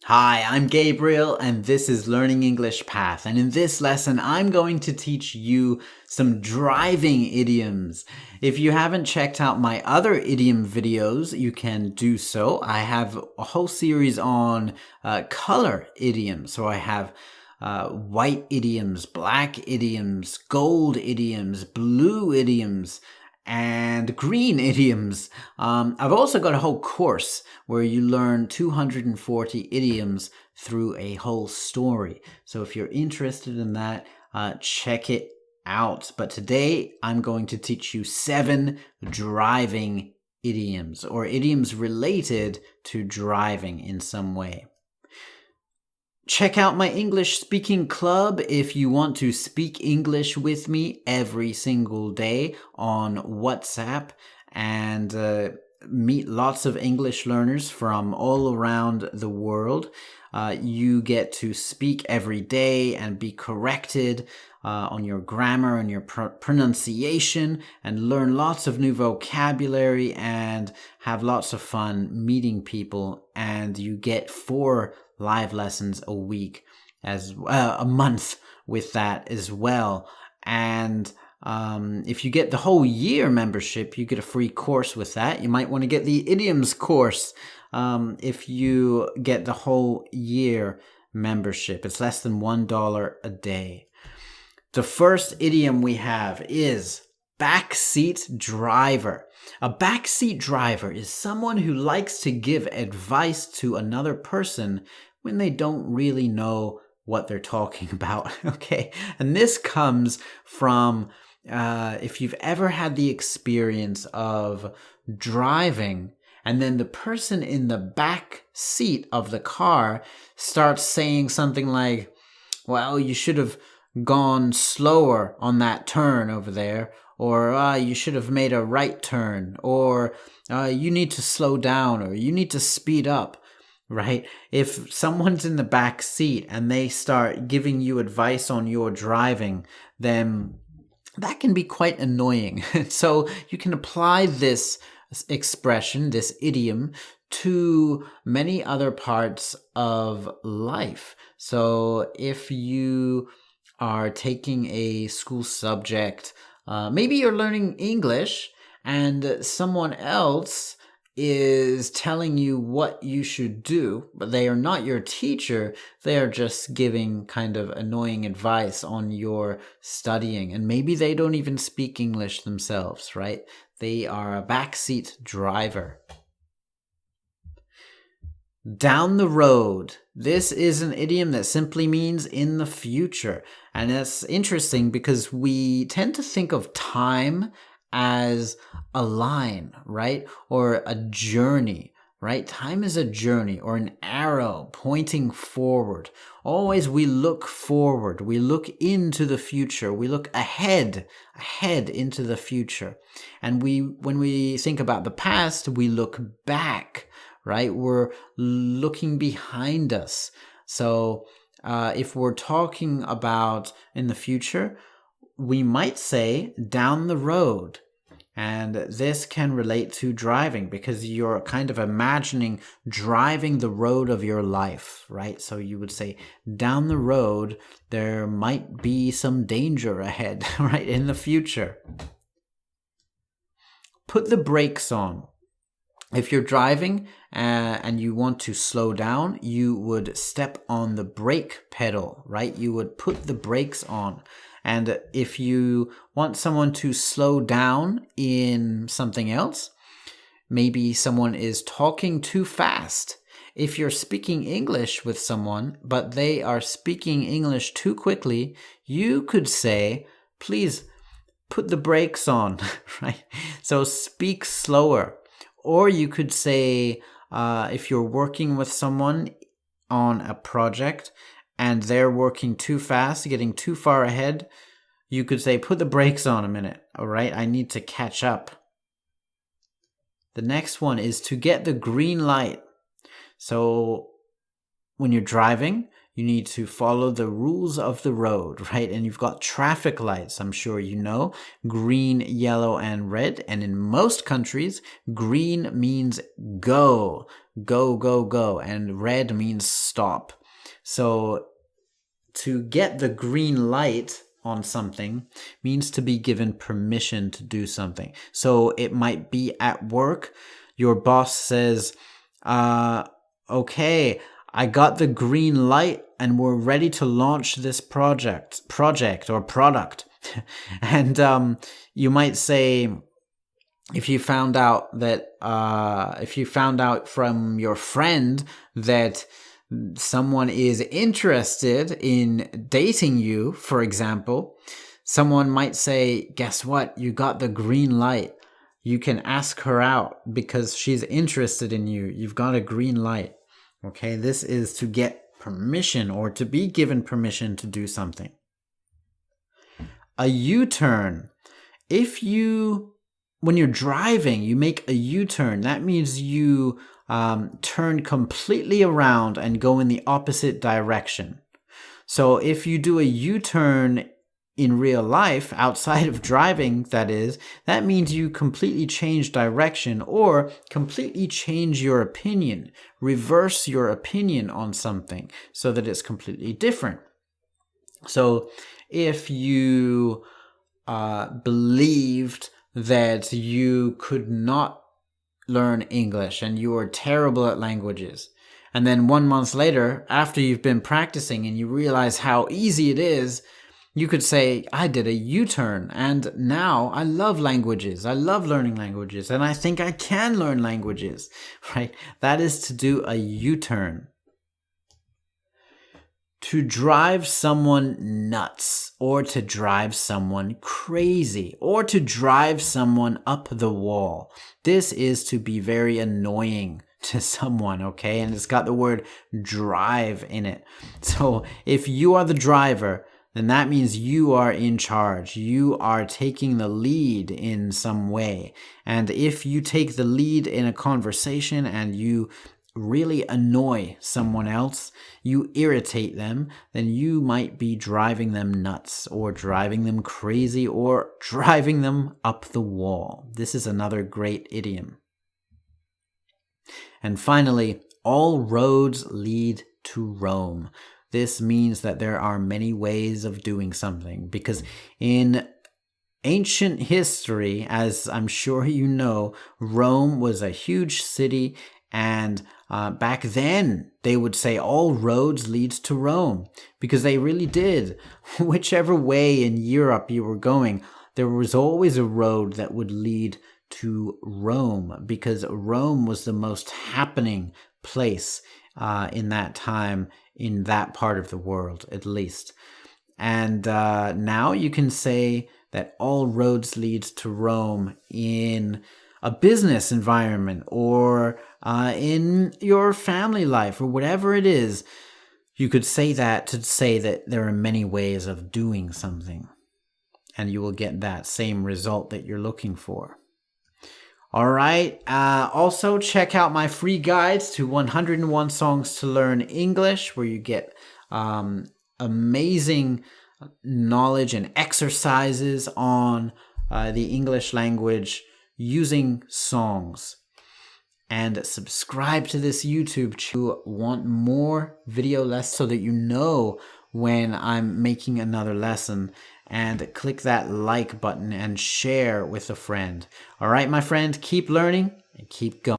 Hi, I'm Gabriel, and this is Learning English Path. And in this lesson, I'm going to teach you some driving idioms. If you haven't checked out my other idiom videos, you can do so. I have a whole series on color idioms. So I have white idioms, black idioms, gold idioms, blue idioms, and green idioms. I've also got a whole course where you learn 240 idioms through a whole story. So if you're interested in that, check it out. But today I'm going to teach you 7 driving idioms, or idioms related to driving in some way. Check out my English speaking club if you want to speak English with me every single day on WhatsApp and meet lots of English learners from all around the world. You get to speak every day and be corrected on your grammar and your pronunciation, and learn lots of new vocabulary and have lots of fun meeting people. And you get 4 live lessons a week, as a month with that as well. And if you get the whole year membership, you get a free course with that. You might want to get the idioms course if you get the whole year membership. It's less than $1 a day. The first idiom we have is backseat driver. A backseat driver is someone who likes to give advice to another person when they don't really know what they're talking about. Okay, and this comes from if you've ever had the experience of driving and then the person in the back seat of the car starts saying something like, well, you should have gone slower on that turn over there, or you should have made a right turn, or you need to slow down, or you need to speed up, right? If someone's in the back seat and they start giving you advice on your driving, then that can be quite annoying. So you can apply this expression, this idiom, to many other parts of life. So if you are taking a school subject, maybe you're learning English and someone else is telling you what you should do, but they are not your teacher. They are just giving kind of annoying advice on your studying. And maybe they don't even speak English themselves, right? They are a backseat driver. Down the road. This is an idiom that simply means in the future. And it's interesting because we tend to think of time as a line, right? Or a journey, right? Time is a journey or an arrow pointing forward. Always we look forward. We look into the future. We look ahead into the future. And when we think about the past, we look back, right? We're looking behind us. So if we're talking about in the future, we might say down the road. And this can relate to driving because you're kind of imagining driving the road of your life, right? So you would say down the road, there might be some danger ahead, right? In the future. Put the brakes on. If you're driving and you want to slow down, you would step on the brake pedal, right? You would put the brakes on. And if you want someone to slow down in something else, maybe someone is talking too fast. If you're speaking English with someone, but they are speaking English too quickly, you could say, please put the brakes on, right? So speak slower. Or you could say, if you're working with someone on a project and they're working too fast, getting too far ahead, you could say, put the brakes on a minute, all right? I need to catch up. The next one is to get the green light. So when you're driving, you need to follow the rules of the road, right? And you've got traffic lights, I'm sure you know, green, yellow, and red. And in most countries, green means go, go, go, go, and red means stop. So to get the green light on something means to be given permission to do something. So it might be at work, your boss says, okay, I got the green light and we're ready to launch this project or product. And you might say, if you found out from your friend that someone is interested in dating you, for example, someone might say, guess what? You got the green light. You can ask her out because she's interested in you. You've got a green light. Okay, this is to get permission or to be given permission to do something. A U-turn. When you're driving, you make a U-turn. That means you turn completely around and go in the opposite direction. So if you do a U-turn in real life, outside of driving, that means you completely change direction or completely change your opinion, reverse your opinion on something so that it's completely different. So if you believed that you could not learn English and you are terrible at languages, and then 1 month later, after you've been practicing and you realize how easy it is, you could say, I did a U-turn and now I love languages. I love learning languages and I think I can learn languages, right? That is to do a U-turn. To drive someone nuts, or to drive someone crazy, or to drive someone up the wall. This is to be very annoying to someone, okay? And it's got the word drive in it. So if you are the driver, then that means you are in charge. You are taking the lead in some way. And if you take the lead in a conversation and you really annoy someone else, you irritate them, then you might be driving them nuts or driving them crazy or driving them up the wall. This is another great idiom. And finally, all roads lead to Rome. This means that there are many ways of doing something, because in ancient history, as I'm sure you know, Rome was a huge city, and back then they would say all roads lead to Rome, because they really did. Whichever way in Europe you were going, there was always a road that would lead to Rome, because Rome was the most happening place in that time, in that part of the world at least. And now you can say that all roads lead to Rome in a business environment or in your family life or whatever it is. You could say that to say that there are many ways of doing something, and you will get that same result that you're looking for. All right. Also, check out my free guides to 101 Songs to Learn English, where you get amazing knowledge and exercises on the English language using songs. And subscribe to this YouTube channel. Want more video lessons so that you know when I'm making another lesson. And click that like button and share with a friend. All right, my friend, keep learning and keep going.